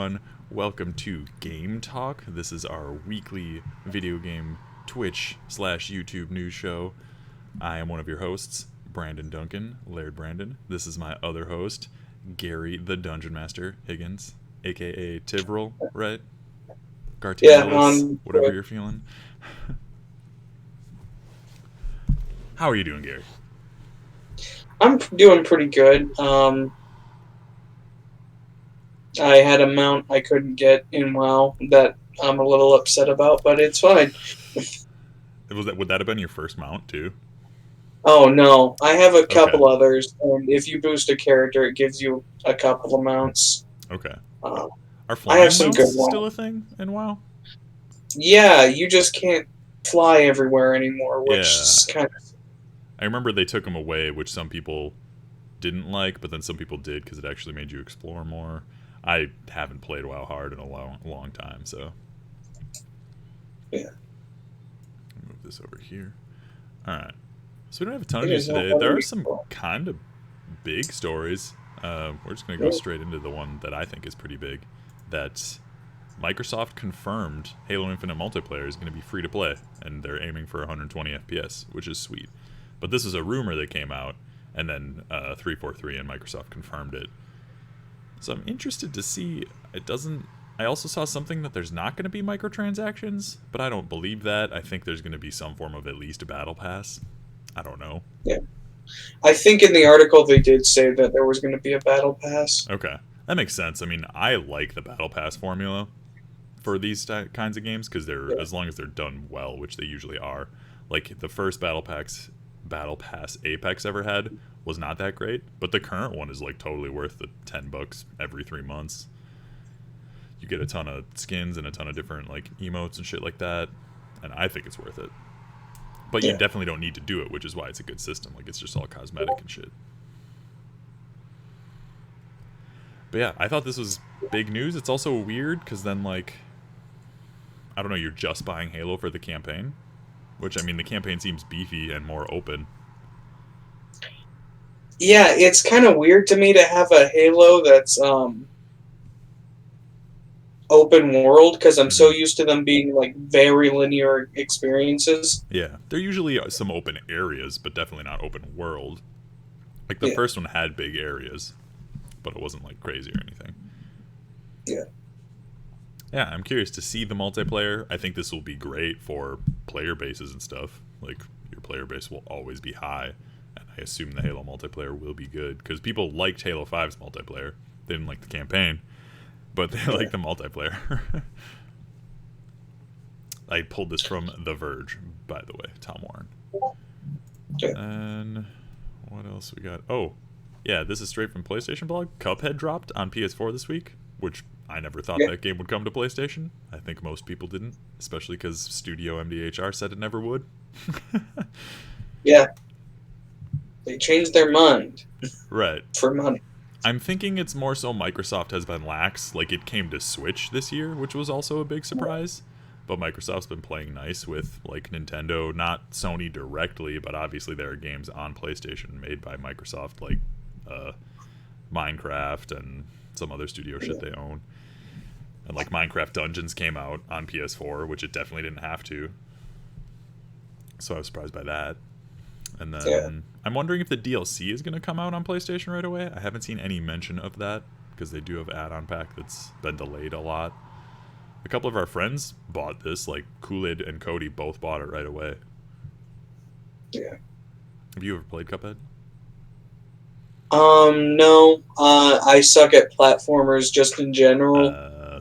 everyone. Welcome to Game Talk. This is our weekly video game Twitch/YouTube news show. I am one of your hosts, Brandon Duncan, Laird Brandon. This is my other host, Gary the Dungeon Master Higgins, aka Tivril, right? Gartinelis, whatever you're feeling. How are you doing, Gary? I'm doing pretty good. I had a mount I couldn't get in WoW that I'm a little upset about, but it's fine. Would that have been your first mount too? Oh no, I have a Okay. couple others, and if you boost a character, it gives you a couple of mounts. Okay. Um, Are I have flying some mounts good still ones. a thing in WoW? Yeah, you just can't fly everywhere anymore, which Yeah. is kind of I remember they took them away, which some people didn't like, but then some people did because it actually made you explore more. I haven't played WoW hard in a long time, so yeah. move this over here. All right. So we don't have a ton of It news is not today. very There are some useful. kind of big stories. We're just going to go Yeah. straight into the one that I think is pretty big. That Microsoft confirmed Halo Infinite multiplayer is going to be free to play, and they're aiming for 120 FPS, which is sweet. But this is a rumor that came out, and then 343 and Microsoft confirmed it. So I'm interested to see. It doesn't. I also saw something that there's not going to be microtransactions, but I don't believe that. I think there's going to be some form of at least a battle pass. I don't know. Yeah. I think in the article they did say that there was going to be a battle pass. Okay, that makes sense. I mean, I like the battle pass formula for these kinds of games because they're, Yeah. as long as they're done well, which they usually are. Like the first battle pass Apex ever had was not that great, but the current one is like totally worth the $10 every 3 months. You get a ton of skins and a ton of different like emotes and shit like that, and I think it's worth it. But you Yeah. definitely don't need to do it, which is why it's a good system. Like it's just all cosmetic and shit. But yeah, I thought this was big news. It's also weird because then like I don't know, you're just buying Halo for the campaign, which I mean the campaign seems beefy and more open. Yeah, it's kind of weird to me to have a Halo that's open world because I'm so Mm-hmm. used to them being like very linear experiences. Yeah, they're usually some open areas, but definitely not open world. Like the Yeah, first one had big areas, but it wasn't like crazy or anything. yeah, Yeah, I'm curious to see the multiplayer. I think this will be great for player bases and stuff. Like your player base will always be high, and I assume the Halo multiplayer will be good because people liked Halo 5's multiplayer. They didn't like the campaign, but they yeah. liked the multiplayer. I pulled this from The Verge, by the way, Tom Warren. Yeah. And what else we got? Oh, yeah, this is straight from PlayStation Blog. Cuphead dropped on PS4 this week, which I never thought Yeah. that game would come to PlayStation. I think most people didn't, especially because Studio MDHR said it never would. Yeah. They changed their mind Right. for money. I'm thinking it's more so Microsoft has been lax. Like it came to Switch this year, which was also a big surprise. But Microsoft's been playing nice with like Nintendo, not Sony directly, but obviously there are games on PlayStation made by Microsoft, like uh, Minecraft and some other studio shit they own. And like Minecraft Dungeons came out on PS4, which it definitely didn't have to. So I was surprised by that. And Yeah. then I'm wondering if the DLC is going to come out on PlayStation right away. I haven't seen any mention of that because they do have add-on pack that's been delayed a lot. A couple of our friends bought this, like Kool-Aid and Cody both bought it right away. Yeah. Have you ever played Cuphead? No. I suck at platformers just in general,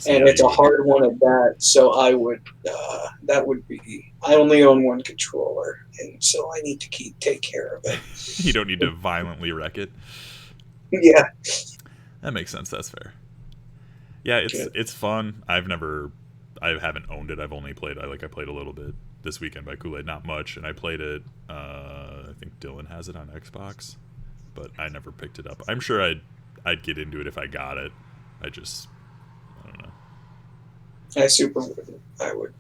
So and yeah, it's you a wouldn't. hard one at that. So I would. That would be. I only own one controller, and so I need to take care of it. You don't need to violently wreck it. Yeah. That makes sense. That's fair. Yeah, Yeah. it's fun. I haven't owned it. I've only played. I played a little bit this weekend by Kool-Aid, not much, and I played it. I think Dylan has it on Xbox, but I never picked it up. I'm sure I'd get into it if I got it. I don't know. I super would. I would.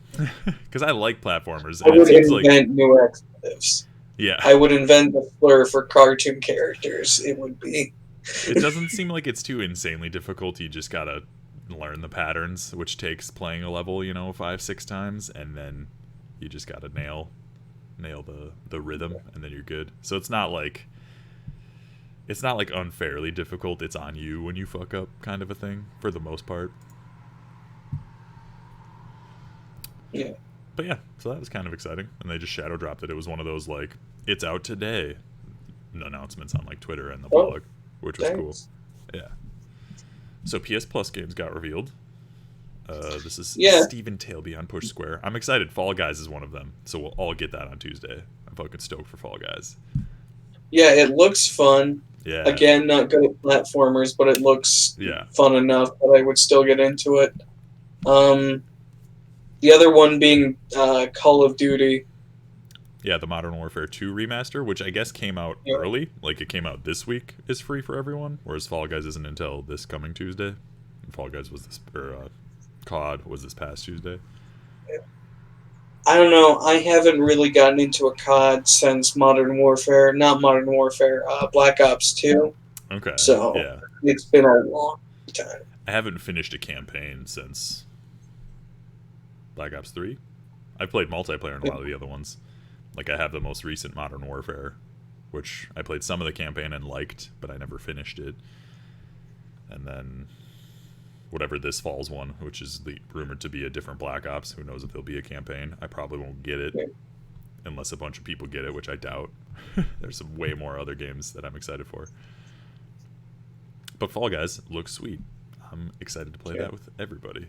Because I like platformers, I and it would seems like invent new expletives. yeah, I would invent the slur for cartoon characters. It would be. it doesn't seem like it's too insanely difficult. You just gotta learn the patterns, which takes playing a level, 5-6 times, and then you just gotta nail the rhythm, and then you're good. So it's not like unfairly difficult. It's on you when you fuck up, kind of a thing, for the most part. Yeah. But yeah, so that was kind of exciting, and they just shadow dropped it. It was one of those like it's out today announcements on like Twitter and the blog, which was cool. Yeah. So PS Plus games got revealed. This is Stephen Tailby on Push Square. I'm excited. Fall Guys is one of them, so we'll all get that on Tuesday. I'm fucking stoked for Fall Guys. Yeah, it looks fun. Yeah. Again, not good at platformers, but it looks fun enough that I would still get into it. The other one being Call of Duty. Yeah, the Modern Warfare 2 remaster, which I guess came out early. Like, it came out this week, is free for everyone, whereas Fall Guys isn't until this coming Tuesday. And Fall Guys was this, or COD was this past Tuesday. I don't know. I haven't really gotten into a COD since Black Ops 2. Okay. So it's been a long time. I haven't finished a campaign since Black Ops 3. I played multiplayer in a lot of the other ones. Like, I have the most recent Modern Warfare, which I played some of the campaign and liked, but I never finished it. And then whatever this fall's one, which is rumored to be a different Black Ops. Who knows if there'll be a campaign. I probably won't get it unless a bunch of people get it, which I doubt. There's some way more other games that I'm excited for. But Fall Guys looks sweet. I'm excited to play that with everybody.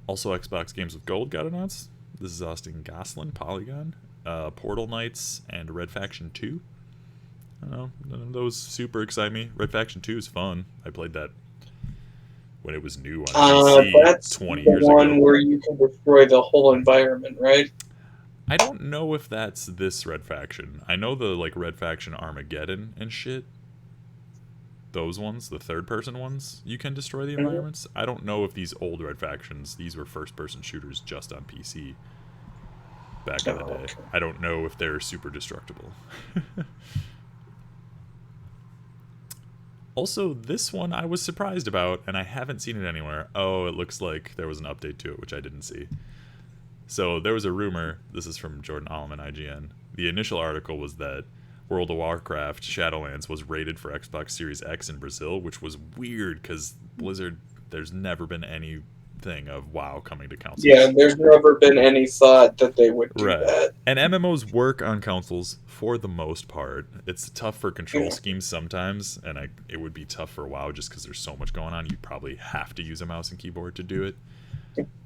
Also, Xbox Games with Gold got announced. This is Austin Goslin, Polygon, Portal Knights, and Red Faction 2. I don't know. None of those super excite me. Red Faction 2 is fun. I played that when it was new on PC 20 years ago. That's the one where you can destroy the whole environment, right? I don't know if that's this Red Faction. I know the like Red Faction Armageddon and shit. Those ones, the third-person ones, you can destroy the environments. I don't know if these old Red Factions, these were first-person shooters just on PC back in the day. I don't know if they're super destructible. Also, this one I was surprised about, and I haven't seen it anywhere. Oh, it looks like there was an update to it, which I didn't see. So there was a rumor, this is from Jordan Allman, IGN. The initial article was that World of Warcraft Shadowlands was rated for Xbox Series X in Brazil, which was weird because Blizzard, there's never been anything of WoW coming to consoles. Yeah, there's never been any thought that they would do that. And MMOs work on consoles for the most part. It's tough for control schemes sometimes, and it would be tough for WoW just because there's so much going on. You probably have to use a mouse and keyboard to do it.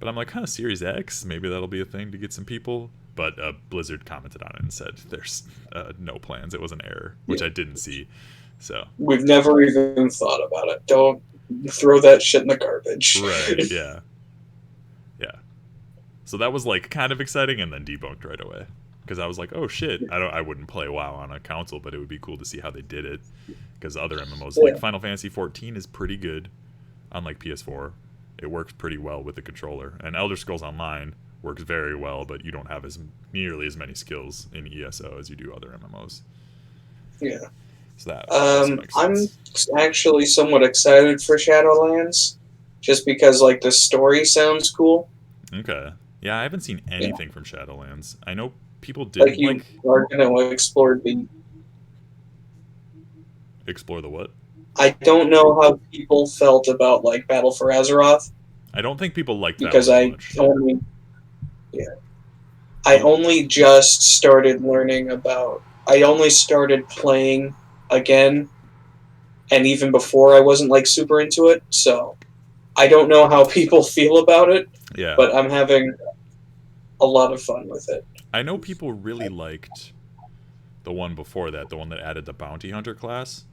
But I'm like, Series X, maybe that'll be a thing to get some people. But Blizzard commented on it and said there's no plans. It was an error, which I didn't see. So we've never even thought about it. Don't throw that shit in the garbage. Right, yeah. Yeah. So that was like kind of exciting and then debunked right away. Because I was like, oh shit, I wouldn't play WoW on a console, but it would be cool to see how they did it. Because other MMOs, like Final Fantasy XIV is pretty good on like PS4. It works pretty well with the controller. And Elder Scrolls Online works very well, but you don't have nearly as many skills in ESO as you do other MMOs. Yeah. So that I'm actually somewhat excited for Shadowlands, just because like the story sounds cool. Okay. Yeah, I haven't seen anything from Shadowlands. I know people did you are gonna explore the what? I don't know how people felt about like Battle for Azeroth. I don't think people liked that because much. I only just started learning about. I only started playing again, and even before I wasn't like super into it. So I don't know how people feel about it. Yeah. But I'm having a lot of fun with it. I know people really liked the one before that, the one that added the bounty hunter class.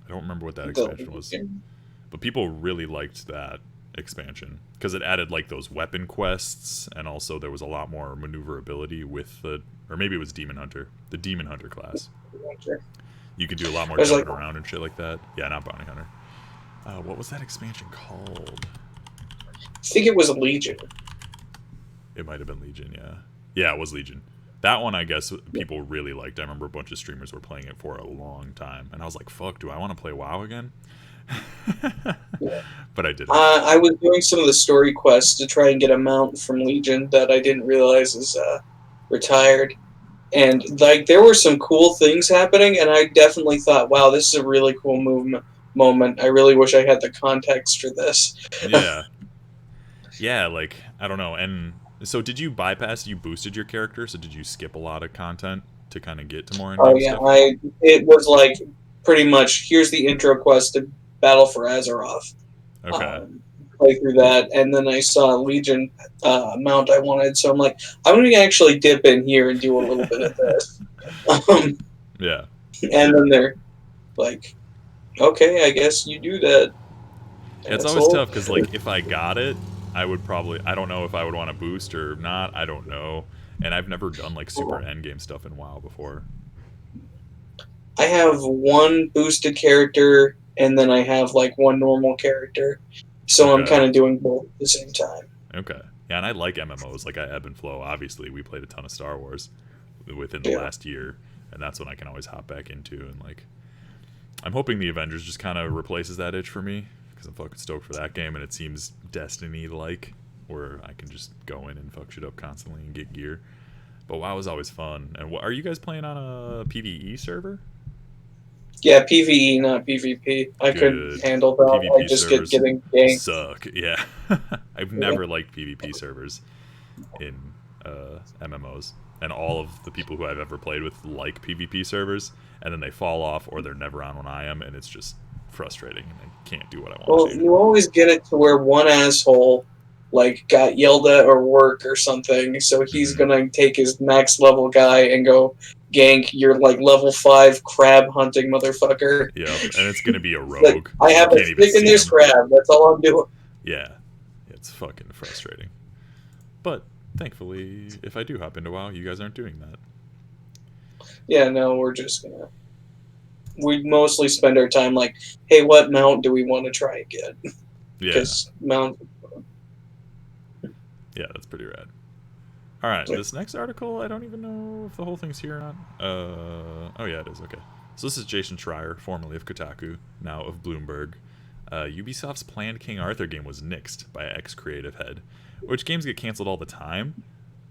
I don't remember what that expansion was, but people really liked that expansion because it added like those weapon quests, and also there was a lot more maneuverability with or maybe it was Demon Hunter, the Demon Hunter class. You could do a lot more jumping around and shit like that. Yeah, not bounty hunter. What was that expansion called? I think it was Legion. It might have been Legion, yeah. Yeah, it was Legion. That one, I guess, people really liked. I remember a bunch of streamers were playing it for a long time. And I was like, fuck, do I want to play WoW again? But I didn't. I was doing some of the story quests to try and get a mount from Legion that I didn't realize is retired. And like there were some cool things happening, and I definitely thought, "Wow, this is a really cool moment. I really wish I had the context for this." Yeah. Yeah, like I don't know. And so did you bypass, you boosted your character, so did you skip a lot of content to kind of get to more Oh in-game yeah, stuff? it was like pretty much here's the intro quest to Battle for Azeroth. Okay. Um, Play through that, and then I saw a Legion mount I wanted, so I'm like, I'm gonna actually dip in here and do a little bit of this. Um, Yeah. and then they're like, okay, I guess you do that, It's always asshole. tough because, like, if I got it, I would probably. I don't know if I would want to boost or not. I don't know. And I've never done, like, super endgame stuff in WoW before. I have one boosted character, and then I have like one normal character, so I'm Okay. kind of doing both at the same time. Okay. Yeah, and I like MMOs. Like, I ebb and flow. Obviously, we played a ton of Star Wars within the Yeah. last year, and that's when I can always hop back into. And, like, I'm hoping the Avengers just kind of replaces that itch for me because I'm fucking stoked for that game, and it seems Destiny-like, where I can just go in and fuck shit up constantly and get gear. But WoW is always fun. And are you guys playing on a PvE server? Yeah, PVE, not PvP. I couldn't Good. handle that. I PvP just get servers getting ganked. suck. Yeah. I've Yeah. never liked PvP servers in MMOs. And all of the people who I've ever played with like PvP servers, and then they fall off or they're never on when I am, and it's just frustrating, and I can't do what I want Well, to do. you always get it to where one asshole like got yelled at or work or something, so he's Hmm. gonna take his max level guy and go gank your like level 5 crab hunting motherfucker. Yep, and it's gonna be a Like, rogue, I so you have a can't even stick in see this him. crab. That's all I'm doing. Yeah, it's fucking frustrating. But thankfully, if I do hop into WoW, you guys aren't doing that. Yeah, no, we're just gonna. We mostly spend our time like, hey, what mount do we want to try again? Yeah, Because mount. yeah, that's pretty rad. All right, this next article, I don't even know if the whole thing's here or not. Oh yeah, it is. Okay, so this is Jason Schreier, formerly of Kotaku, now of Bloomberg. Ubisoft's planned King Arthur game was nixed by ex-creative head, which games get canceled all the time.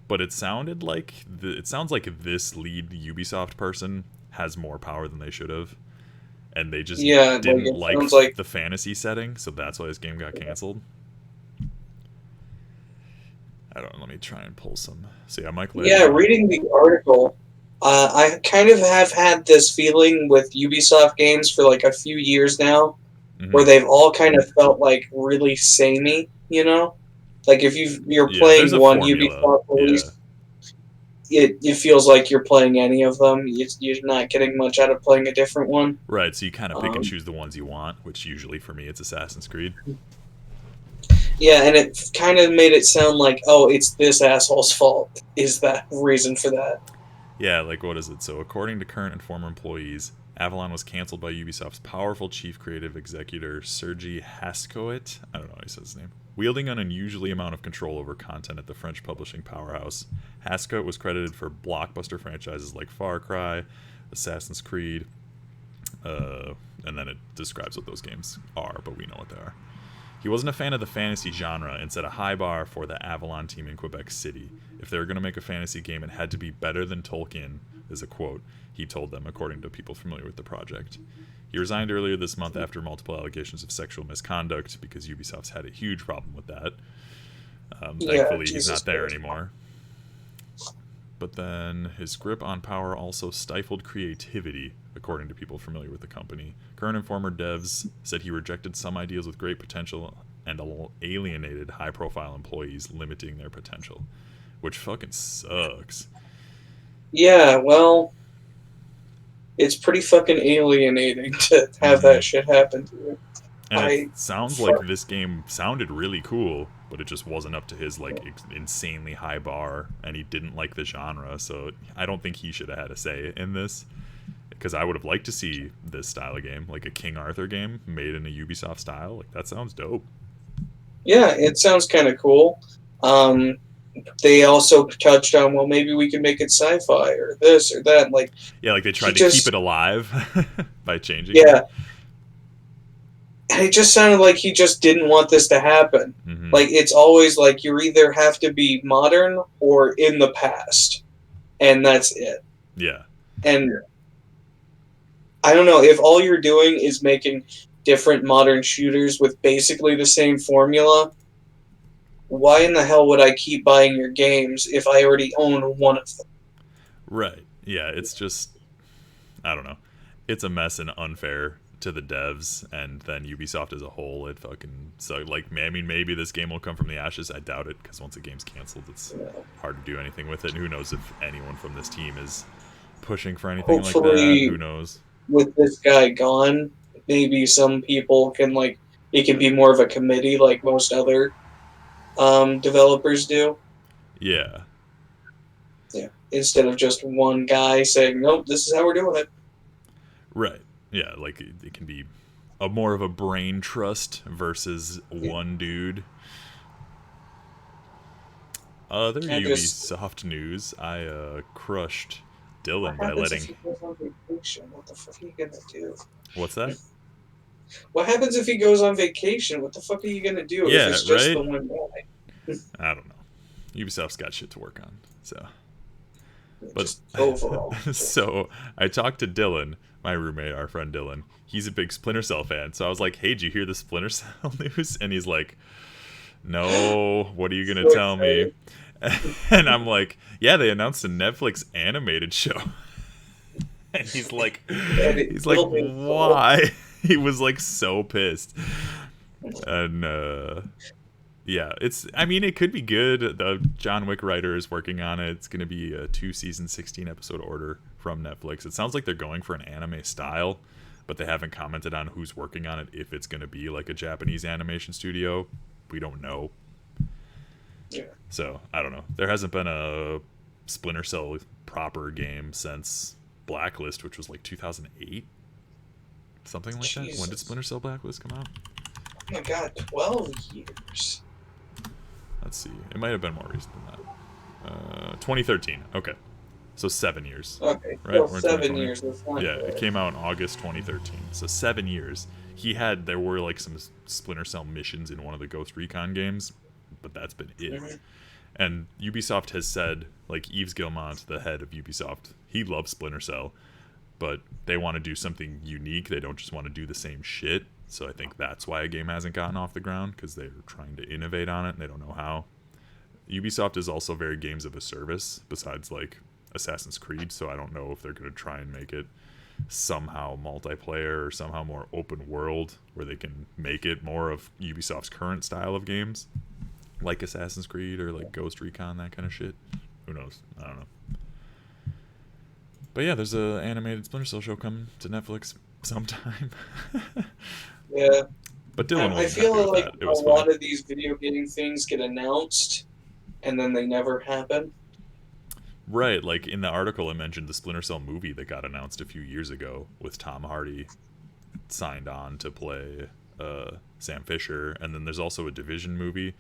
But it sounded like it sounds like this lead Ubisoft person has more power than they should have, and they just Yeah, like didn't it like sounds like. the fantasy setting, so that's why this game got canceled. I don't know. Let me try and pull some. So yeah, Mike laid Yeah, it out. reading the article, I kind of have had this feeling with Ubisoft games for like a few years now, Hmm. where they've all kind of felt like really samey, you know? Like if you're Yeah, there's playing a one formula. Ubisoft Yeah, release, it feels like you're playing any of them. You're not getting much out of playing a different one. right. So you kind of pick and Um, choose the ones you want, which usually for me it's Assassin's Creed. yeah, and it kind of made it sound like, oh, it's this asshole's fault. Is that reason for that? Yeah, like what is it? So according to current and former employees, Avalon was canceled by Ubisoft's powerful chief creative executor Sergi Hascoët. I don't know how he says his name. Wielding an unusually amount of control over content at the French publishing powerhouse, Hascoët was credited for blockbuster franchises like Far Cry, Assassin's Creed, and then it describes what those games are, but we know what they are. He wasn't a fan of the fantasy genre and set a high bar for the Avalon team in Quebec City. If they were going to make a fantasy game, it had to be better than Tolkien, is a quote he told them, according to people familiar with the project. He resigned earlier this month after multiple allegations of sexual misconduct because Ubisoft's had a huge problem with that. Yeah, Thankfully, he's Jesus not there Christ. anymore. But then his grip on power also stifled creativity, according to people familiar with the company. Current and former devs said he rejected some ideas with great potential and alienated high profile employees, limiting their potential. Which fucking sucks. Yeah, well, it's pretty fucking alienating to have Hmm. that shit happen to you. And it I sounds like fuck. this game sounded really cool, but it just wasn't up to his like insanely high bar, and he didn't like the genre. So I don't think he should have had a say in this, because I would have liked to see this style of game, like a King Arthur game made in a Ubisoft style. Like that sounds dope. Yeah, it sounds kind of cool. Um, they also touched on, well, maybe we can make it sci-fi or this or that. Like Yeah, like they he tried to keep it just, alive by changing it. yeah, And it just sounded like he just didn't want this to happen. Mm-hmm. Like, it's always like you either have to be modern or in the past, and that's it. Yeah. And I don't know, if all you're doing is making different modern shooters with basically the same formula, why in the hell would I keep buying your games if I already own one of them? Right. Yeah. It's just, I don't know. It's a mess and unfair to the devs, and then Ubisoft as a whole. It fucking so like. I mean, maybe this game will come from the ashes. I doubt it, because once a game's canceled, it's You know, hard to do anything with it. And who knows if anyone from this team is pushing for anything like that? Who hopefully, knows? with this guy gone, maybe some people can, like, it can be more of a committee like most other developers do. Yeah. Yeah. Instead of just one guy saying, nope, this is how we're doing it. Right. Yeah. Like it can be a more of a brain trust versus Yeah. one dude. Other I just, Ubisoft news, I crushed what Dylan by happens if letting. he goes on vacation? What the fuck are you gonna do? What's that? What happens if he goes on vacation? What the fuck are you gonna do if Yeah, it's just right? the one guy? I don't know. Ubisoft's got shit to work on. So, but Just overall. so I talked to Dylan, my roommate, our friend Dylan. He's a big Splinter Cell fan. So I was like, "Hey, did you hear the Splinter Cell news?" And he's like, "No, what are you going to So tell me?" excited. And I'm like, "Yeah, they announced a Netflix animated show." And And it he's like, killed him so. "Why?" He was like so pissed. And yeah, it's. I mean, it could be good. The John Wick writer is working on it. It's going to be a 2-season, 16-episode order from Netflix. It sounds like they're going for an anime style, but they haven't commented on who's working on it. If it's going to be like a Japanese animation studio, we don't know. Yeah. So I don't know. There hasn't been a Splinter Cell proper game since Blacklist, which was like 2008, something like that. When did Jesus. Splinter Cell Blacklist come out? Oh my god, 12 years. Let's see. It might have been more recent than that. 2013. Okay. So 7 years, Okay, right? well, We're in 7 2020. years. That's not Yeah, it bad. came out in August 2013. So 7 years. There were like some Splinter Cell missions in one of the Ghost Recon games, but that's been it. Mhm. And Ubisoft has said, like Yves Guillemot, the head of Ubisoft, he loves Splinter Cell, but they want to do something unique. They don't just want to do the same shit. So I think that's why a game hasn't gotten off the ground, because they're trying to innovate on it and they don't know how. Ubisoft is also very games of a service, besides like Assassin's Creed, so I don't know if they're going to try and make it somehow multiplayer or somehow more open world, where they can make it more of Ubisoft's current style of games, like Assassin's Creed or like Ghost Recon, that kind of shit. Who knows? I don't know. But yeah, there's a animated Splinter Cell show coming to Netflix sometime. Yeah. But Dylan I wasn't happy feel with like that. It a was funny. lot of these video game things get announced and then they never happen. Right, like in the article I mentioned the Splinter Cell movie that got announced a few years ago with Tom Hardy signed on to play Sam Fisher, and then there's also a Division movie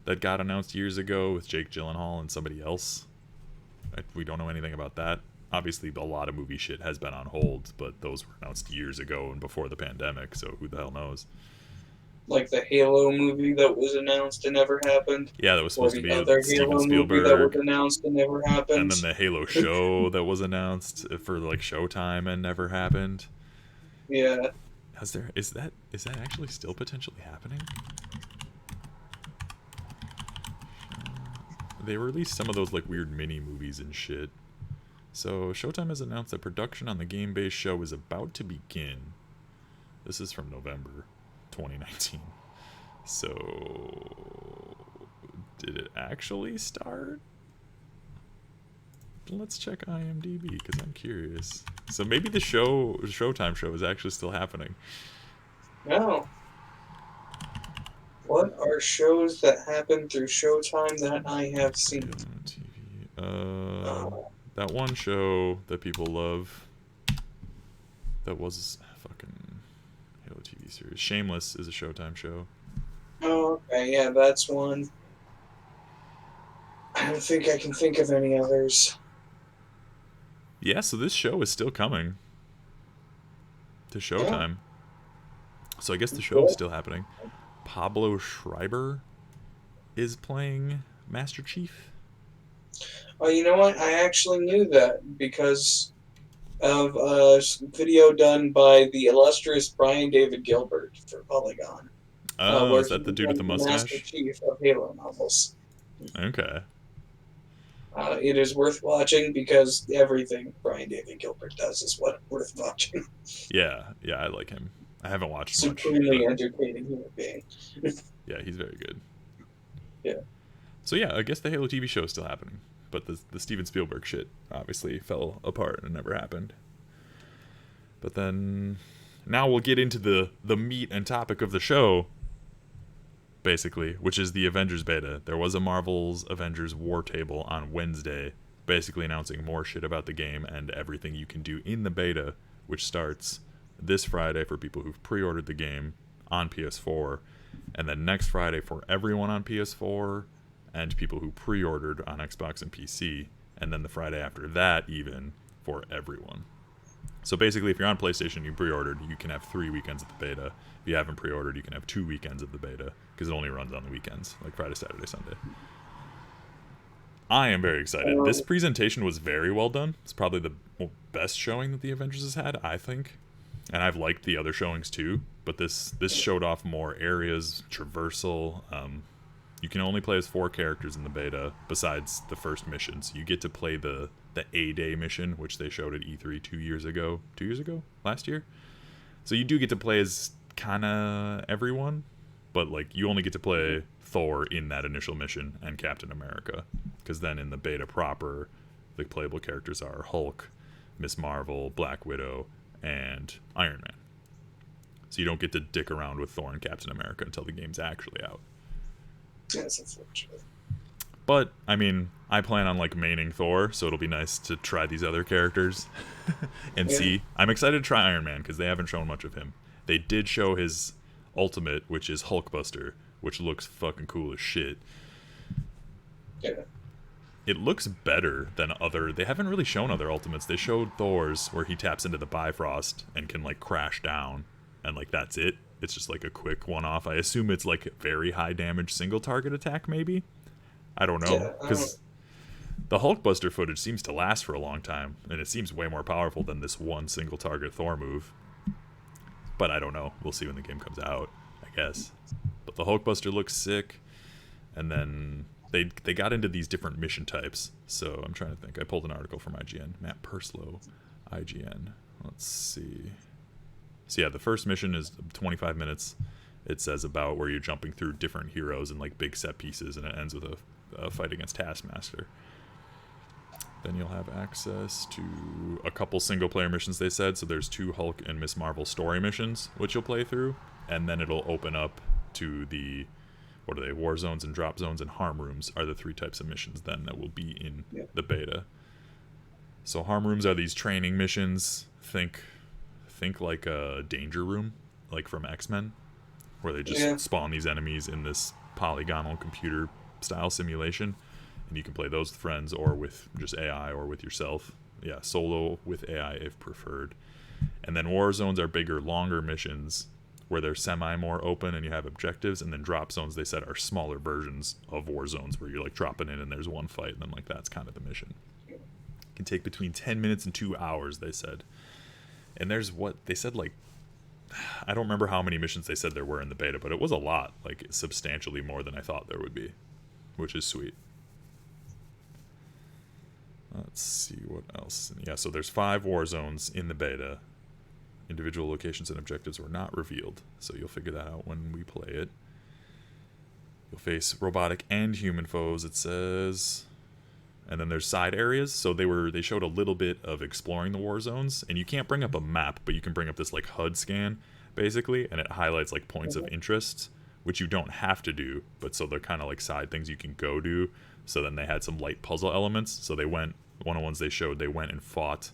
that got announced years ago with Jake Gyllenhaal and somebody else. We don't know anything about that. Obviously, a lot of movie shit has been on hold, but those were announced years ago and before the pandemic, so who the hell knows? Like the Halo movie that was announced and never happened, Yeah, that was or supposed to the be other Steven Halo movie that was Spielberg, announced and never and happened. then the Halo show that was announced for like Showtime and never happened. Yeah. Is that actually still potentially happening? They released some of those like weird mini movies and shit. So Showtime has announced that production on the game-based show is about to begin. This is from November 2019. So did it actually start? Let's check IMDb because I'm curious. So maybe the Showtime show is actually still happening. No. What are shows that happen through Showtime that I have seen? Halo TV. Oh, That one show that people love. That was fucking Halo TV series. Shameless is a Showtime show. oh, okay, yeah, that's one. I don't think I can think of any others. Yeah, so this show is still coming to Yeah. Showtime. So I guess the show is still happening. Pablo Schreiber is playing Master Chief. Oh, you know what? I actually knew that because of a video done by the illustrious Brian David Gilbert for Polygon, Oh, where is he that the dude with becomes the the Master mustache? Chief of Halo novels. Okay. It is worth watching because everything Brian David Gilbert does is worth watching. Yeah, yeah, I like him. I haven't watched much, Supremely but entertaining human being. yeah, he's very good. Yeah. So yeah, I guess the Halo TV show is still happening, but the Steven Spielberg shit obviously fell apart and never happened. But then now we'll get into the meat and topic of the show, basically, which is the Avengers Beta. There was a Marvel's Avengers War Table on Wednesday, basically announcing more shit about the game and everything you can do in the beta, which starts this Friday for people who've pre-ordered the game on PS4, and then next Friday for everyone on PS4 and people who pre-ordered on Xbox and PC, and then the Friday after that even for everyone. So basically, if you're on PlayStation and you pre-ordered, you can have 3 weekends of the beta. If you haven't pre-ordered, you can have 2 weekends of the beta, because it only runs on the weekends, like Friday, Saturday, Sunday. I am very excited. This presentation was very well done. It's probably the best showing that the Avengers has had, I think. And I've liked the other showings too, but this showed off more areas, traversal. You can only play as 4 characters in the beta, besides the first mission. So you get to play the A-Day mission, which they showed at E3 2 years ago. 2 years ago? Last year? So you do get to play as kinda everyone, but like you only get to play Thor in that initial mission and Captain America, because then in the beta proper, the playable characters are Hulk, Miss Marvel, Black Widow, and Iron Man. So you don't get to dick around with Thor and Captain America until the game's actually out. Yes, unfortunately. But I mean, I plan on like maining Thor, so it'll be nice to try these other characters and see. I'm excited to try Iron Man because they haven't shown much of him. They did show his ultimate, which is Hulkbuster, which looks fucking cool as shit. Yeah. It looks better than other. They haven't really shown other ultimates. They showed Thor's where he taps into the Bifrost and can like crash down, and like that's it. It's just like a quick one-off. I assume it's like a very high damage single target attack, maybe. I don't know, because the Hulkbuster footage seems to last for a long time, and it seems way more powerful than this one single target Thor move. But I don't know. We'll see when the game comes out, I guess. But the Hulkbuster looks sick, and then they got into these different mission types. So I'm trying to think. I pulled an article from IGN. Matt Purslow, IGN. Let's see. So yeah, the first mission is 25 minutes. It says about where you're jumping through different heroes and like big set pieces, and it ends with a fight against Taskmaster. Then you'll have access to a couple single player missions, they said. So there's 2 Hulk and Miss Marvel story missions, which you'll play through. And then it'll open up to the, what are they, war zones and drop zones and harm rooms are the 3 types of missions then that will be in the beta. So harm rooms are these training missions. Think like a danger room, like from X-Men, where they just spawn these enemies in this polygonal computer style simulation, and you can play those with friends or with just AI or with yourself. Yeah, solo with AI if preferred. And then war zones are bigger, longer missions where they're semi more open and you have objectives, and then drop zones, they said, are smaller versions of war zones where you're like dropping in and there's one fight, and then like that's kind of the mission. It can take between 10 minutes and 2 hours, they said. And there's what they said, like, I don't remember how many missions they said there were in the beta, but it was a lot, like substantially more than I thought there would be, which is sweet. Let's see what else. Yeah, so there's 5 war zones in the beta. Individual locations and objectives were not revealed, so you'll figure that out when we play it. You'll face robotic and human foes, it says. And then there's side areas. So they showed a little bit of exploring the war zones, and you can't bring up a map, but you can bring up this like HUD scan basically, and it highlights like points of interest, which you don't have to do, but so they're kind of like side things you can go do. So then they had some light puzzle elements. So one of the ones they showed, they went and fought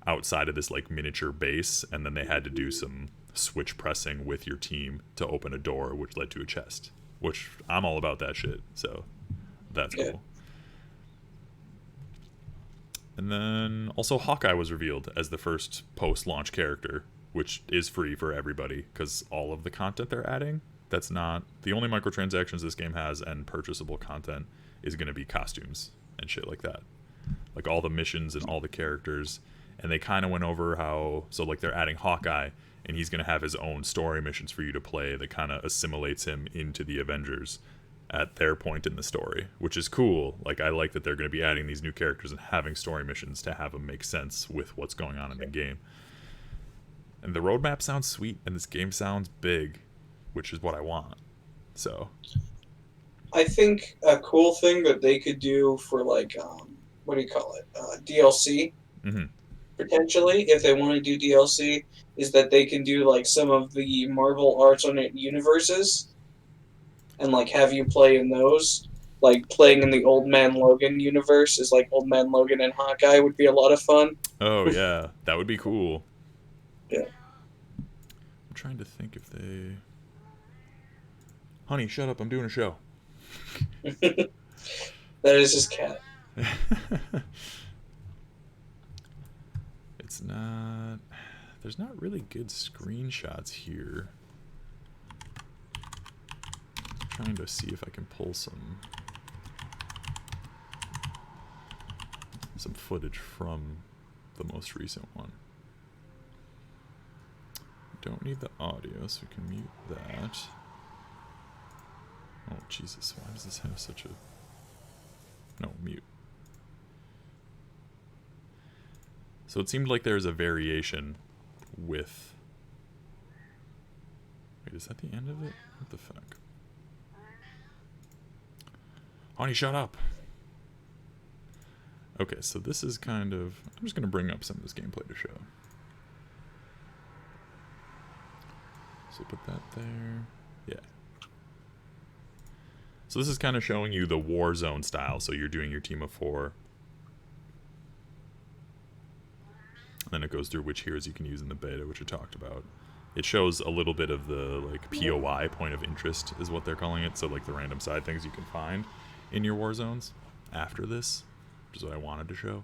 outside of this like miniature base, and then they had to do some switch pressing with your team to open a door, which led to a chest, which I'm all about that shit. So that's cool. And then also Hawkeye was revealed as the first post-launch character which is free for everybody because all of the content they're adding, that's not the only microtransactions this game has, and purchasable content is going to be costumes and shit like that. Like all the missions and all the characters. And they kind of went over how, so like they're adding Hawkeye, and he's going to have his own story missions for you to play that kind of assimilates him into the Avengers at their point in the story, which is cool. Like, I like that they're going to be adding these new characters and having story missions to have them make sense with what's going on in the game. And the roadmap sounds sweet, and this game sounds big, which is what I want. So, I think a cool thing that they could do for, like, what do you call it? DLC, potentially, if they want to do DLC, is that they can do, like, some of the Marvel alternate universes and, like, have you play in those. Like, playing in the Old Man Logan universe is like Old Man Logan and Hawkeye would be a lot of fun. oh yeah, that would be cool. Yeah. I'm trying to think if they... Honey, shut up, I'm doing a show. That is his cat. It's not... There's not really good screenshots here. I'm trying to see if I can pull some footage from the most recent one. Don't need the audio, so we can mute that. Oh, Jesus, why does this have such a... No, mute. So it seemed like there's a variation with... Wait, is that the end of it? What the fuck? Honey, shut up! Okay, so this is kind of... I'm just going to bring up some of this gameplay to show. So put that there. Yeah. So this is kind of showing you the Warzone style. So you're doing your team of 4. And then it goes through which heroes you can use in the beta, which I talked about. It shows a little bit of the, like, POI, point of interest, is what they're calling it. So, like, the random side things you can find in your war zones after this, which is what I wanted to show.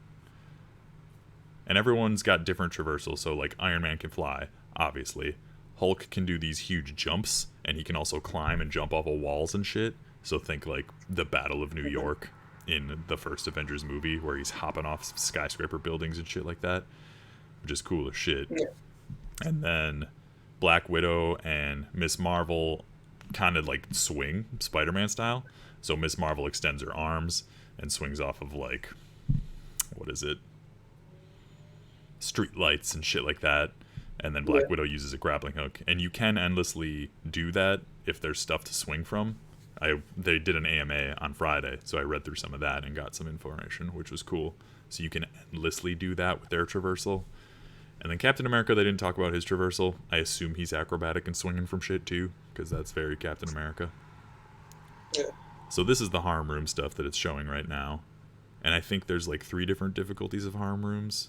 And everyone's got different traversals. So, like, Iron Man can fly, obviously. Hulk can do these huge jumps, and he can also climb and jump off of walls and shit. So think, like, the Battle of New York in the first Avengers movie, where he's hopping off skyscraper buildings and shit like that, which is cool as shit. Yeah. And then Black Widow and Miss Marvel kind of, like, swing Spider-Man style. So Miss Marvel extends her arms and swings off of, like, what is it? Street lights and shit like that. And then Black Widow uses a grappling hook. And you can endlessly do that if there's stuff to swing from. They did an AMA on Friday, so I read through some of that and got some information, which was cool. So you can endlessly do that with their traversal. And then Captain America, they didn't talk about his traversal. I assume he's acrobatic and swinging from shit too, because that's very Captain America. Yeah. So this is the harm room stuff that it's showing right now. And I think there's like 3 different difficulties of harm rooms.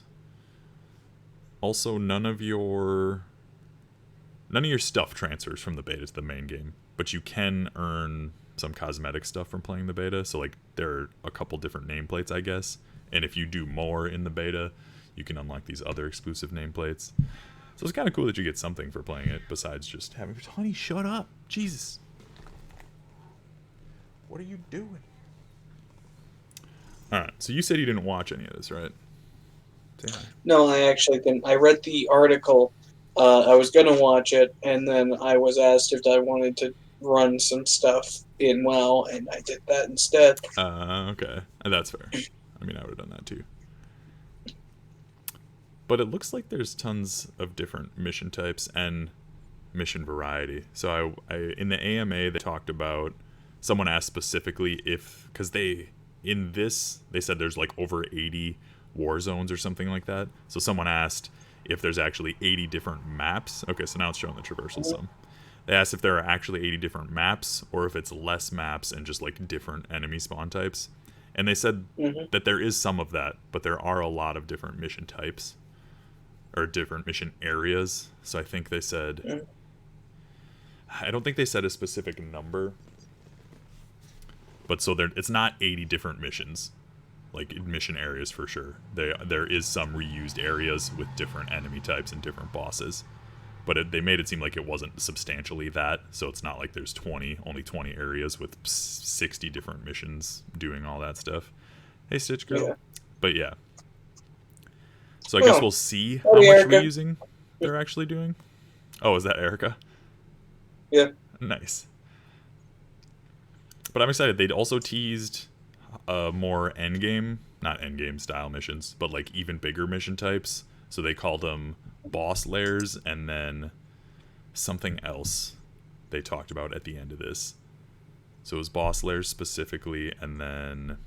Also, none of your stuff transfers from the beta to the main game, but you can earn some cosmetic stuff from playing the beta. So, like, there are a couple different nameplates, I guess, and if you do more in the beta, you can unlock these other exclusive nameplates. So it's kind of cool that you get something for playing it besides just having... Honey, shut up! Jesus! What are you doing? Alright, so you said you didn't watch any of this, right? Say hi. No, I actually didn't. I read the article. I was going to watch it, and then I was asked if I wanted to run some stuff in WoW, and I did that instead. Okay. That's fair. I mean, I would have done that too. But it looks like there's tons of different mission types and mission variety. So I in the AMA, they talked about... Someone asked specifically if... Because they said there's like over 80 war zones or something like that. So someone asked if there's actually 80 different maps. Okay, so now it's showing the traversal some. They asked if there are actually 80 different maps or if it's less maps and just like different enemy spawn types. And they said that there is some of that, but there are a lot of different mission types or different mission areas. So I think they said... I don't think they said a specific number. But so it's not 80 different missions. Like, mission areas for sure. There is some reused areas with different enemy types and different bosses. but they made it seem like it wasn't substantially that. So it's not like there's only 20 areas with 60 different missions doing all that stuff. Hey, Stitch Girl. Yeah. But yeah. So I guess we'll see how much Erica. reusing they're actually doing. Oh, is that Erica? Yeah. Nice. But I'm excited. They'd also teased more not endgame style missions, but like even bigger mission types. So they called them boss layers and then something else they talked about at the end of this. So it was boss layers specifically, and then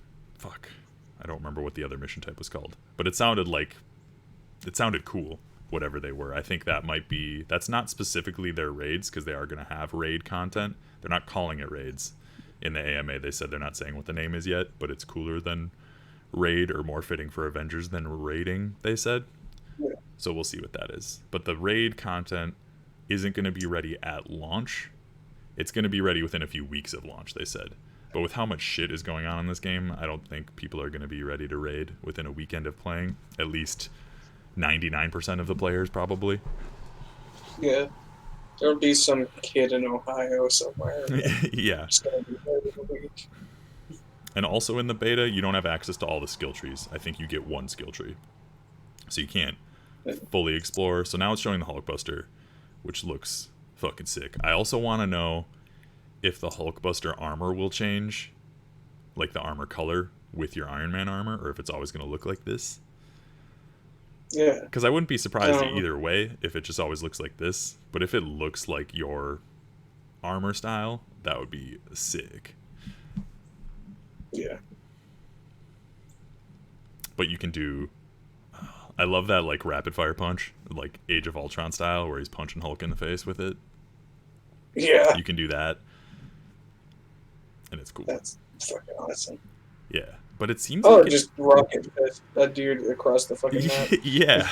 I don't remember what the other mission type was called. But it sounded cool, whatever they were. I think that's not specifically their raids, because they are going to have raid content. They're not calling it raids. In the AMA, they said they're not saying what the name is yet, but it's cooler than raid, or more fitting for Avengers than raiding, they said. Yeah. So we'll see what that is. But the raid content isn't going to be ready at launch. It's going to be ready within a few weeks of launch, they said. But with how much shit is going on in this game, I don't think people are going to be ready to raid within a weekend of playing. At least 99% of the players, probably. Yeah. There'll be some kid in Ohio somewhere. Yeah. It's gonna be ready in a week. And also in the beta, you don't have access to all the skill trees. I think you get one skill tree. So you can't fully explore. So now it's showing the Hulkbuster, which looks fucking sick. I also want to know if the Hulkbuster armor will change, like the armor color with your Iron Man armor, or if it's always going to look like this. Yeah. Because I wouldn't be surprised either way if it just always looks like this. But if it looks like your armor style, that would be sick. Yeah. But you can do... I love that, like, rapid fire punch, like Age of Ultron style, where he's punching Hulk in the face with it. Yeah. You can do that. And it's cool. That's fucking awesome. Yeah. But it seems like just rocket fist that dude across the fucking map. Yeah.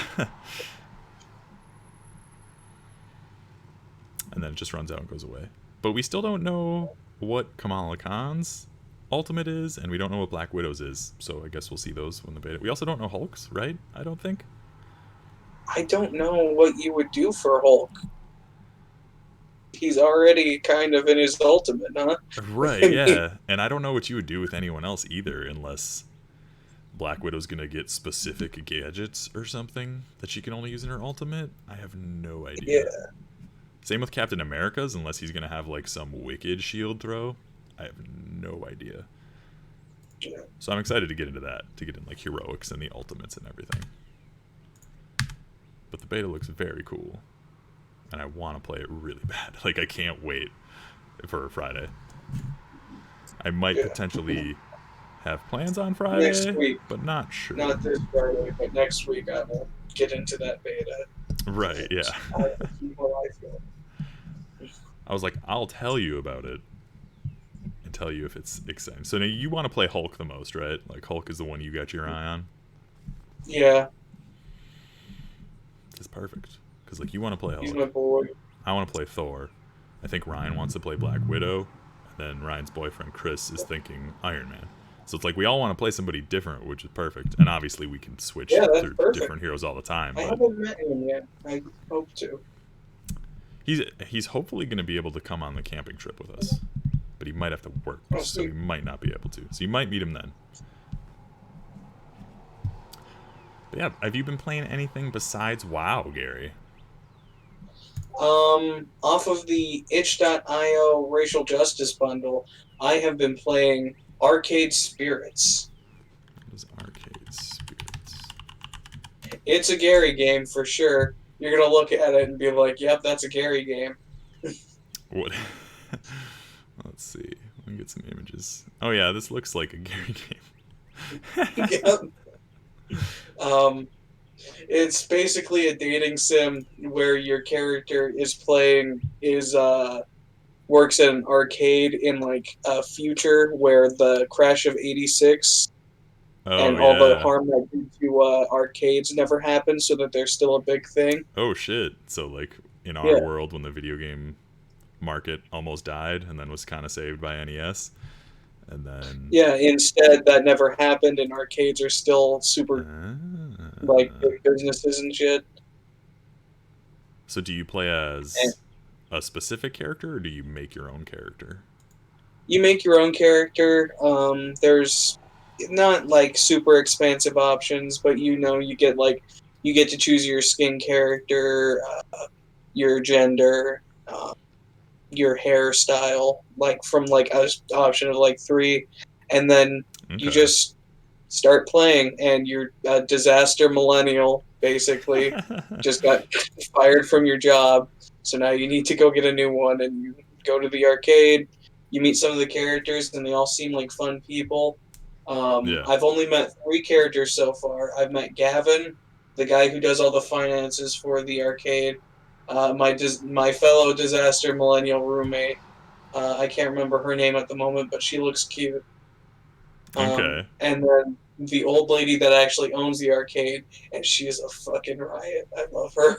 And then it just runs out and goes away. But we still don't know what Kamala Khan's ultimate is, and we don't know what Black Widow's is. So I guess we'll see those when the beta. We also don't know Hulk's, right? I don't think. I don't know what you would do for Hulk. He's already kind of in his ultimate, huh? Right, yeah. And I don't know what you would do with anyone else either, unless Black Widow's gonna get specific gadgets or something that she can only use in her ultimate. I have no idea. Yeah. Same with Captain America's, unless he's gonna have like some wicked shield throw. I have no idea. Yeah. So I'm excited to get into that, to get in like heroics and the ultimates and everything. But the beta looks very cool, and I want to play it really bad. Like, I can't wait for Friday. I might potentially have plans on Friday, next week, but not sure. Not this Friday, but next week I will get into that beta. Right, yeah. I was like, I'll tell you about it and tell you if it's exciting. So now you want to play Hulk the most, right? Like, Hulk is the one you got your eye on? Yeah. It's perfect. Because, like, you want to play Hulk. He's my boy. I want to play Thor. I think Ryan wants to play Black Widow. And then Ryan's boyfriend, Chris, is thinking Iron Man. So it's like we all want to play somebody different, which is perfect. And obviously we can switch through different heroes all the time. I haven't met him yet. I hope to. He's hopefully going to be able to come on the camping trip with us. But he might have to work, so he might not be able to. So you might meet him then. But yeah, have you been playing anything besides WoW, Gary? Off of the itch.io racial justice bundle, I have been playing Arcade Spirits. What is Arcade Spirits? It's a Gary game for sure. You're gonna look at it and be like, yep, that's a Gary game. What? Let's see. Let me get some images. Oh yeah, this looks like a Gary game. Yep. It's basically a dating sim where your character works at an arcade in like a future where the crash of '86 and all the harm that did to arcades never happened, so that they're still a big thing. Oh shit! So like in our world, when the video game market almost died and then was kind of saved by NES, and then instead that never happened, and arcades are still super like big businesses and shit. So do you play And as a specific character, or do you make your own character? you make your own character. There's not like super expansive options, but you get to choose your skin character, your gender, your hairstyle, like from like a option of like three, and then you Okay. just start playing, and you're a disaster millennial, basically. Just got fired from your job, so now you need to go get a new one, and you go to the arcade. You meet some of the characters, and they all seem like fun people. Yeah. I've only met three characters so far. I've met Gavin, the guy who does all the finances for the arcade. My fellow disaster millennial roommate. I can't remember her name at the moment, but she looks cute. Okay. And then the old lady that actually owns the arcade, and she is a fucking riot. I love her.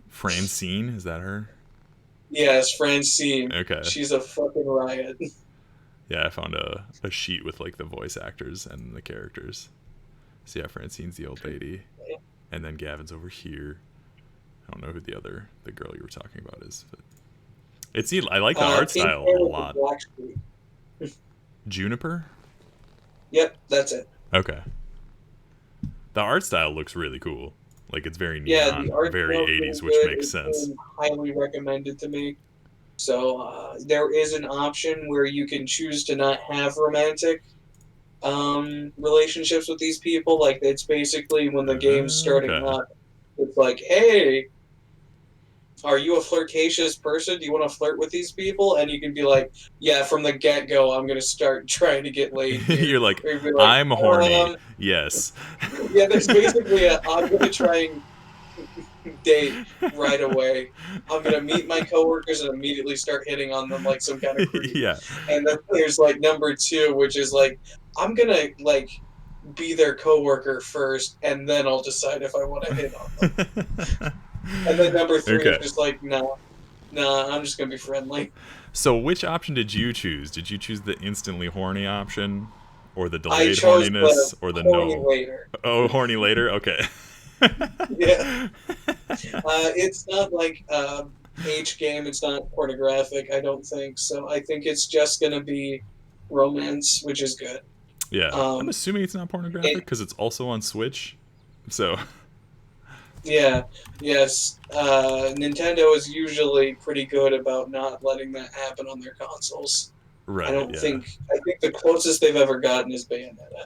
Francine, is that her? Yes, Francine. Okay. She's a fucking riot. Yeah, I found a sheet with like the voice actors and the characters. So yeah, Francine's the old lady, and then Gavin's over here. I don't know who the girl you were talking about is, but I like the art Pink style hair a with a lot. black streak. Juniper. Yep, that's it. Okay. The art style looks really cool. Like it's very Yeah, the neon, art very smells really 80s, which good. makes It's sense. been highly recommended to me. So there is an option where you can choose to not have romantic relationships with these people. Like it's basically when the game's starting Okay. up, it's like, hey, are you a flirtatious person? Do you want to flirt with these people? And you can be like, yeah, from the get go, I'm gonna start trying to get laid here. You're like, Or you'd be like, I'm horny. um, Yes. yeah, there's basically I'm gonna try and date right away. I'm gonna meet my coworkers and immediately start hitting on them like some kind of creep. Yeah. And then there's like number two, which is like I'm gonna like be their coworker first, and then I'll decide if I want to hit on them. And then number three is Okay. just like, nah, I'm just gonna be friendly. So which option did you choose? Did you choose the instantly horny option, or the I delayed chose the horniness, or the horny no? later. Oh, horny later. Okay. Yeah, it's not like H game. It's not pornographic. I don't think so. I think it's just gonna be romance, which is good. Yeah, I'm Um, assuming it's not pornographic it, because it's also on Switch. So, yeah, yes. Nintendo is usually pretty good about not letting that happen on their consoles. right, yeah. I think the closest they've ever gotten is Bayonetta.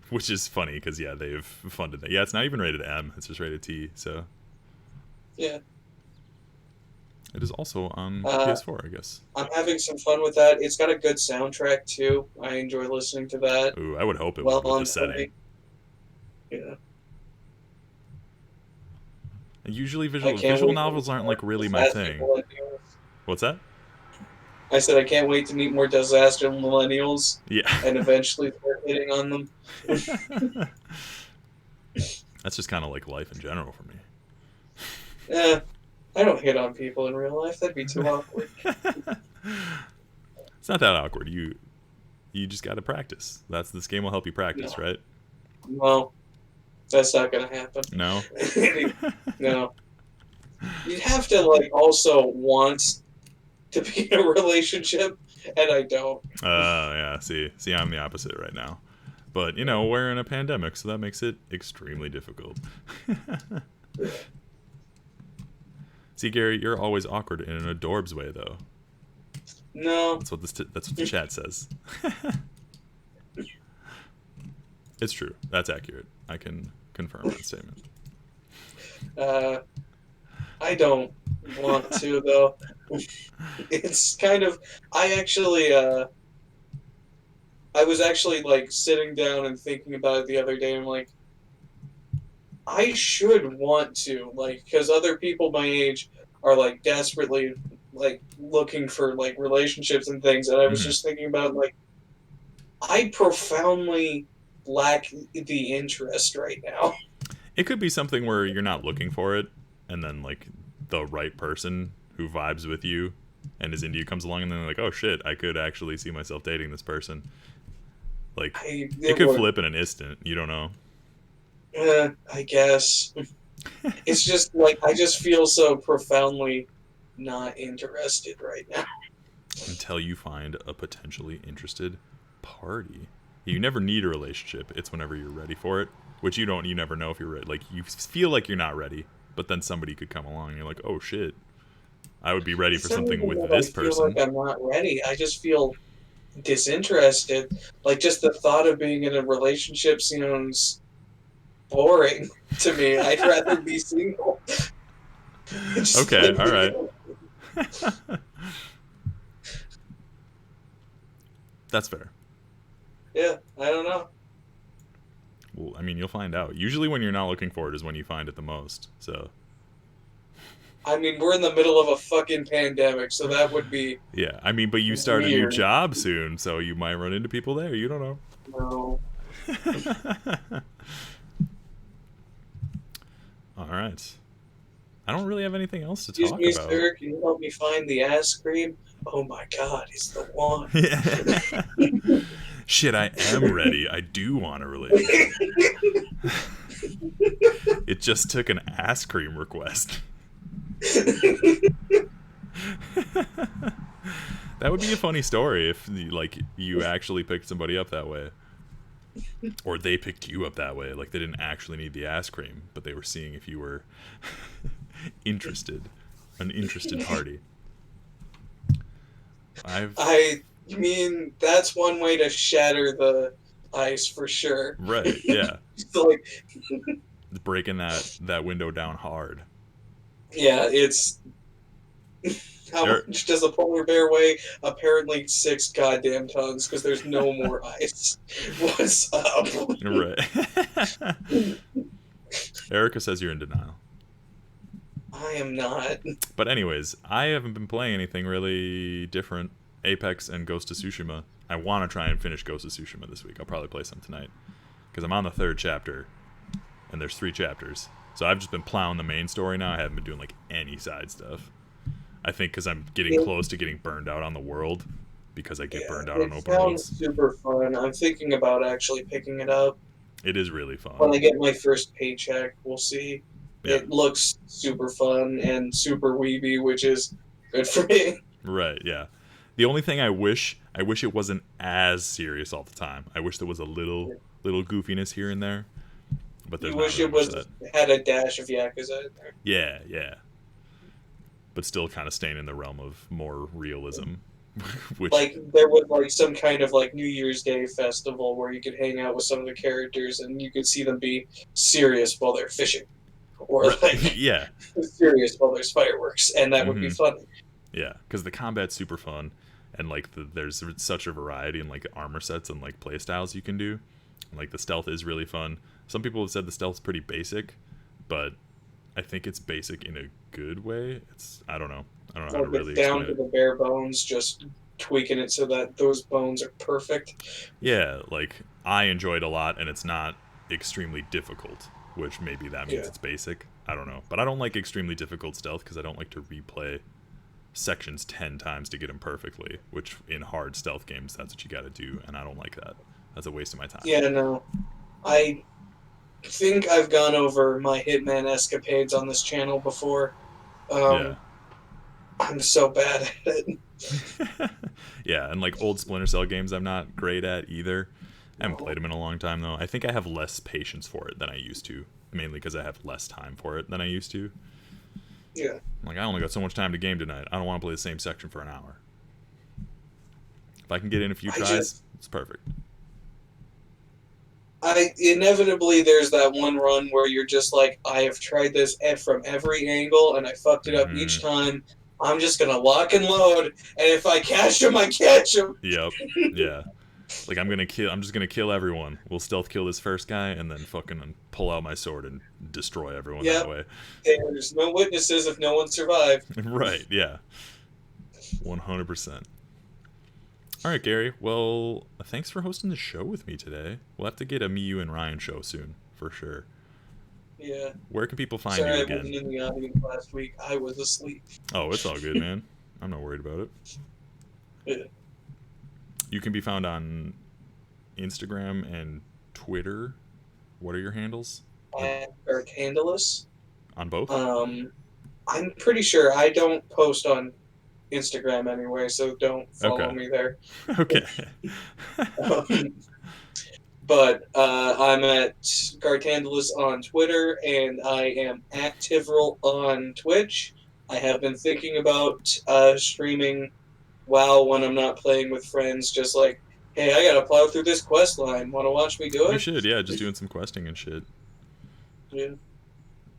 Which is funny because yeah, they've funded that. Yeah, it's not even rated M; it's just rated T. So Yeah. it is also on Uh, PS4, I guess. I'm having some fun with that. It's got a good soundtrack too. I enjoy listening to that Ooh, I would hope it while would with the I'm setting. playing. Yeah. And usually, I can't visual wait to meet novels aren't more like really my disaster thing. millennials. What's that? I said I can't wait to meet more disaster millennials Yeah. and eventually start hitting on them. That's just kind of like life in general for me. Eh, I don't hit on people in real life. That'd be too awkward. It's not that awkward. You just got to practice. This game will help you practice, No. right? Well, that's not gonna happen. No. No. You'd have to like also want to be in a relationship, and I don't. Yeah. See, I'm the opposite right now. But we're in a pandemic, so that makes it extremely difficult. See, Gary, you're always awkward in an adorbs way, though. No. That's what the chat says. It's true. That's accurate. I can confirm that statement. I don't want to though. It's kind of I was actually like sitting down and thinking about it the other day. I'm like, I should want to, like, because other people my age are like desperately like looking for like relationships and things, and I was Hmm. just thinking about like I profoundly lack the interest right now. It could be something where you're not looking for it, and then like the right person who vibes with you and is into you comes along, and then they're like, oh shit, I could actually see myself dating this person. Like it It could would, flip in an instant. You don't know. I guess. It's just like I just feel so profoundly not interested right now. Until you find a potentially interested party. You never need a relationship. It's whenever you're ready for it, which you never know if you're ready. Like, you feel like you're not ready, but then somebody could come along and you're like, oh shit, I would be ready for It's not something even with that I this feel like person. I'm not ready. I just feel disinterested. Like just the thought of being in a relationship seems boring to me. I'd rather be single. Just Okay, leave all me right. alone. That's fair. Yeah, I don't know. Well, I mean, you'll find out. Usually when you're not looking for it is when you find it the most. So, I mean, we're in the middle of a fucking pandemic, so that would be yeah. I mean, but you start a new weird. job soon, so you might run into people there. You don't know. No. All right. I don't really have anything else to Excuse talk me, about. sir. Can you help me find the ass cream? Oh my god, he's the one. Shit, I am ready. I do want a relationship. It just took an ass cream request. That would be a funny story if you actually picked somebody up that way, or they picked you up that way. Like, they didn't actually need the ass cream, but they were seeing if you were interested, an interested party. I've I mean, that's one way to shatter the ice for sure. right, yeah, So, like, breaking that window down hard. yeah, it's how Er, much does a polar bear weigh? Apparently 6 goddamn tons because there's no more ice. What's up? right. Erica says you're in denial. I am not. But anyways, I haven't been playing anything really different. Apex and Ghost of Tsushima. I want to try and finish Ghost of Tsushima this week. I'll probably play some tonight because I'm on the 3rd chapter, and there's 3 chapters. So I've just been plowing the main story now. I haven't been doing like any side stuff. I think because I'm getting It, close to getting burned out on the world, because I get yeah, burned out on it open sounds worlds. super fun. I'm thinking about actually picking it up It is really when fun. I get my first paycheck. We'll see. Yeah. It looks super fun and super weeby, which is good for me. Right. Yeah. The only thing I wish it wasn't as serious all the time. I wish there was a little goofiness here and there, but there's You not wish really it much of was that. had a dash of Yakuza in there. Yeah. Yeah. But still kind of staying in the realm of more realism, which Like there was like some kind of like New Year's Day festival where you could hang out with some of the characters and you could see them be serious while they're fishing, or like yeah. serious while there's fireworks, and that would be Hmm. funny. Yeah, because the combat's super fun, and like there's such a variety in like armor sets and like play styles you can do. And, like, the stealth is really fun. Some people have said the stealth's pretty basic, but I think it's basic in a good way. I don't know. I don't know how to Like it's really down explain to it. the bare bones, just tweaking it so that those bones are perfect. Yeah, like, I enjoyed a lot, and it's not extremely difficult, which maybe that means Yeah. it's basic. I don't know. But I don't like extremely difficult stealth because I don't like to replay sections 10 times to get them perfectly, which in hard stealth games, that's what you got to do, and I don't like that. That's a waste of my time. Yeah, no. I think I've gone over my Hitman escapades on this channel before. Yeah. Um, I'm so bad at it. Yeah, and like old Splinter Cell games I'm not great at either. I haven't No. played them in a long time though. I think I have less patience for it than I used to, mainly because I have less time for it than I used to. Yeah. Like, I only got so much time to game tonight. I don't want to play the same section for an hour. If I can get in a few I tries, just it's perfect. I inevitably there's that one run where you're just like, I have tried this from every angle and I fucked it up Hmm. each time. I'm just gonna lock and load, and if I catch him, I catch him. Yep. Yeah. Like, I'm just gonna kill everyone. We'll stealth kill this first guy and then fucking pull out my sword and destroy everyone that Yep. way. There's no witnesses if no one survived. Right, yeah. 100%. All right, Gary. Well, thanks for hosting the show with me today. We'll have to get a me, you, and Ryan show soon, for sure. Yeah. Where can people find Sorry you I again? wasn't in the audience last week. I was asleep. Oh, it's all good, man. I'm not worried about it. Yeah. You can be found on Instagram and Twitter. What are your handles? Like, At Arcandalus. On both? I'm pretty sure I don't post on Instagram anyway, so don't follow Okay. me there. Okay. But I'm at Gartandalus on Twitter, and I am at Tivril on Twitch. I have been thinking about streaming WoW when I'm not playing with friends, just like, hey, I gotta plow through this quest line. Want to watch me do You it? should, yeah, just doing some questing and shit. Yeah.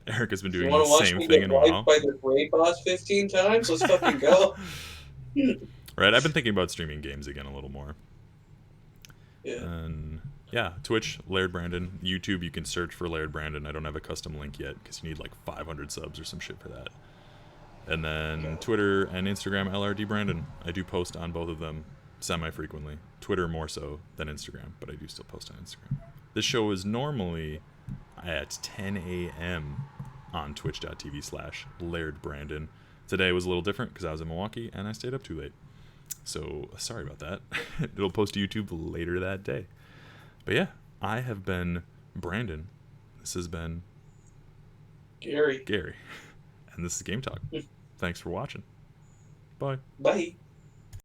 Eric has been You doing want the to watch same me thing get in wiped WoW. by the raid boss 15 times? Let's fucking go. Right, I've been thinking about streaming games again a little more. Yeah. And yeah, Twitch, Laird Brandon. YouTube, you can search for Laird Brandon. I don't have a custom link yet because you need like 500 subs or some shit for that. And then Twitter and Instagram, LRD Brandon. I do post on both of them semi-frequently. Twitter more so than Instagram, but I do still post on Instagram. This show is normally at 10 a.m. on twitch.tv/Laird Brandon. Today was a little different because I was in Milwaukee and I stayed up too late. So sorry about that. It'll post to YouTube later that day. But yeah, I have been Brandon. This has been Gary. Gary. And this is Game Talk. Thanks for watching. Bye. Bye.